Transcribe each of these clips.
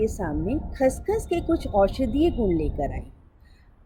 आपके सामने खसखस के कुछ औषधीय गुण लेकर आई।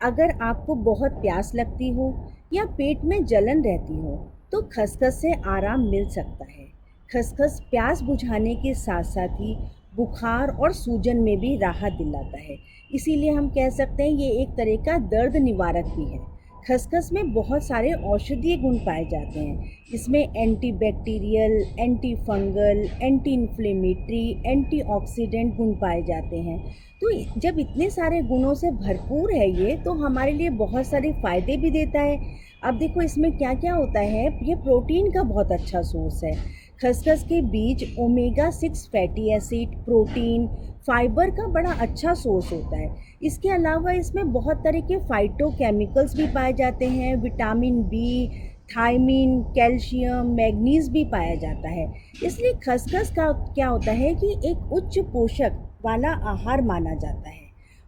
अगर आपको बहुत प्यास लगती हो या पेट में जलन रहती हो तो खसखस से आराम मिल सकता है। खसखस प्यास बुझाने के साथ साथ ही बुखार और सूजन में भी राहत दिलाता है। इसीलिए हम कह सकते हैं ये एक तरह का दर्द निवारक भी है। खसखस में बहुत सारे औषधीय गुण पाए जाते हैं। इसमें antibacterial, anti fungal, anti inflammatory, antioxidant गुण पाए जाते हैं। तो जब इतने सारे गुणों से भरपूर है ये, तो हमारे लिए बहुत सारे फ़ायदे भी देता है। अब देखो इसमें क्या क्या होता है। ये प्रोटीन का बहुत अच्छा सोर्स है। खसखस के बीज omega 6 fatty acid, protein, fibre का बड़ा अच्छा सोर्स होता है। इसके अलावा इसमें बहुत तरह के फाइटोकेमिकल्स भी पाए जाते हैं। Vitamin B, thiamine, calcium, manganese भी पाया जाता है। इसलिए खसखस का क्या होता है कि एक उच्च पोषक वाला आहार माना जाता है।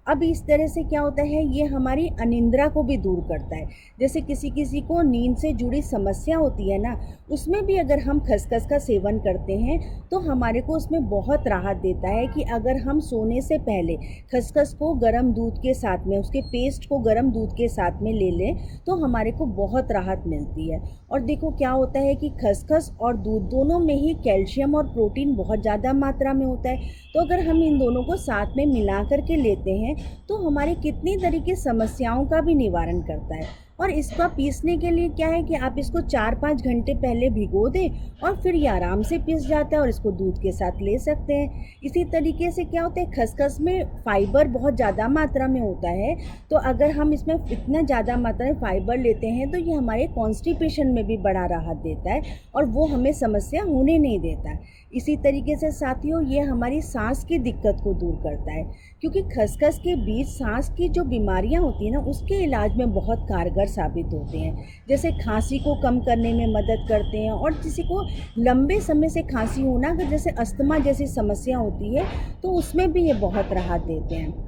अब इस तरह से क्या होता है, ये हमारी अनिद्रा को भी दूर करता है। जैसे किसी किसी को नींद से जुड़ी समस्या होती है ना, उसमें भी अगर हम खसखस का सेवन करते हैं तो हमारे को उसमें बहुत राहत देता है। कि अगर हम सोने से पहले खसखस को गर्म दूध के साथ में, उसके पेस्ट को गर्म दूध के साथ में ले लें तो हमारे को बहुत राहत मिलती है। और देखो क्या होता है कि खसखस और दूध दोनों में ही कैल्शियम और प्रोटीन बहुत ज़्यादा मात्रा में होता है। तो अगर हम इन दोनों को साथ में मिला करके लेते हैं तो हमारी कितनी तरह की समस्याओं का भी निवारण करता है। और इसका पीसने के लिए क्या है कि आप इसको 4-5 घंटे पहले भिगो दें और फिर ये आराम से पिस जाता है और इसको दूध के साथ ले सकते हैं। इसी तरीके से क्या होता है, खसखस में फाइबर बहुत ज़्यादा मात्रा में होता है। तो अगर हम इसमें इतना ज़्यादा मात्रा में फाइबर लेते हैं तो ये हमारे कॉन्स्टिपेशन में भी बड़ा राहत देता है और वो हमें समस्या होने नहीं देता। इसी तरीके से साथियों, ये हमारी सांस की दिक्कत को दूर करता है। क्योंकि खसखस के बीज सांस की जो बीमारियां होती हैं ना, उसके इलाज में बहुत कारगर साबित होते हैं। जैसे खांसी को कम करने में मदद करते हैं। और किसी को लंबे समय से खांसी होना, अगर जैसे अस्थमा जैसी समस्या होती है तो उसमें भी ये बहुत राहत देते हैं।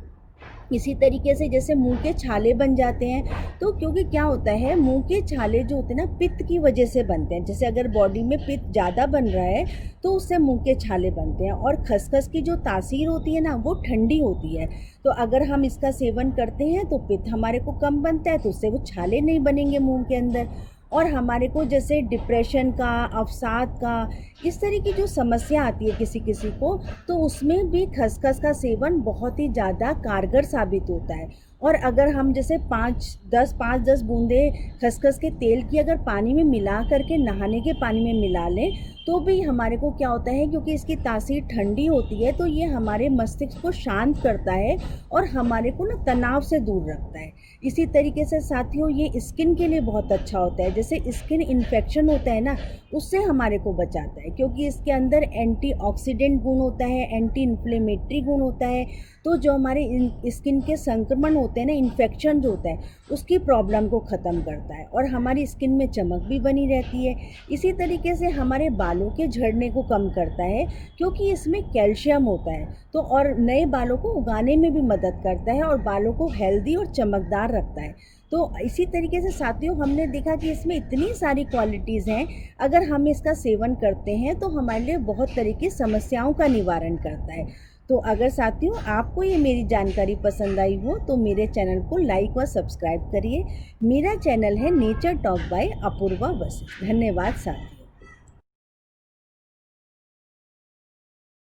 इसी तरीके से जैसे मुंह के छाले बन जाते हैं, तो क्योंकि क्या होता है, मुंह के छाले जो होते हैं ना, पित्त की वजह से बनते हैं। जैसे अगर बॉडी में पित्त ज़्यादा बन रहा है तो उससे मुंह के छाले बनते हैं। और खसखस की जो तासीर होती है ना, वो ठंडी होती है। तो अगर हम इसका सेवन करते हैं तो पित्त हमारे को कम बनता है, तो उससे वो छाले नहीं बनेंगे मुंह के अंदर। और हमारे को जैसे डिप्रेशन का, अवसाद का, इस तरह की जो समस्या आती है किसी किसी को, तो उसमें भी खसखस का सेवन बहुत ही ज़्यादा कारगर साबित होता है। और अगर हम जैसे 5-10 बूंदे खसखस के तेल की अगर पानी में मिला करके नहाने के पानी में मिला लें तो भी हमारे को क्या होता है, क्योंकि इसकी तासीर ठंडी होती है तो ये हमारे मस्तिष्क को शांत करता है और हमारे को ना तनाव से दूर रखता है। इसी तरीके से साथियों, ये स्किन के लिए बहुत अच्छा होता है। जैसे स्किन इन्फेक्शन होता है ना, उससे हमारे को बचाता है। क्योंकि इसके अंदर एंटीऑक्सीडेंट गुण होता है, एंटी इन्फ्लेमेटरी गुण होता है। तो जो हमारे स्किन के संक्रमण होते हैं ना, इन्फेक्शन जो होता है, उसकी प्रॉब्लम को ख़त्म करता है और हमारी स्किन में चमक भी बनी रहती है। इसी तरीके से हमारे बालों के झड़ने को कम करता है, क्योंकि इसमें कैल्शियम होता है। तो और नए बालों को उगाने में भी मदद करता है और बालों को हेल्दी और चमकदार रखता है। तो इसी तरीके से साथियों, हमने देखा कि इसमें इतनी सारी क्वालिटीज़ हैं। अगर हम इसका सेवन करते हैं तो हमारे लिए बहुत तरह की समस्याओं का निवारण करता है। तो अगर साथियों आपको ये मेरी जानकारी पसंद आई हो तो मेरे चैनल को लाइक व सब्सक्राइब करिए। मेरा चैनल है nature talk by Apoorva Vashisht. धन्यवाद साथियों।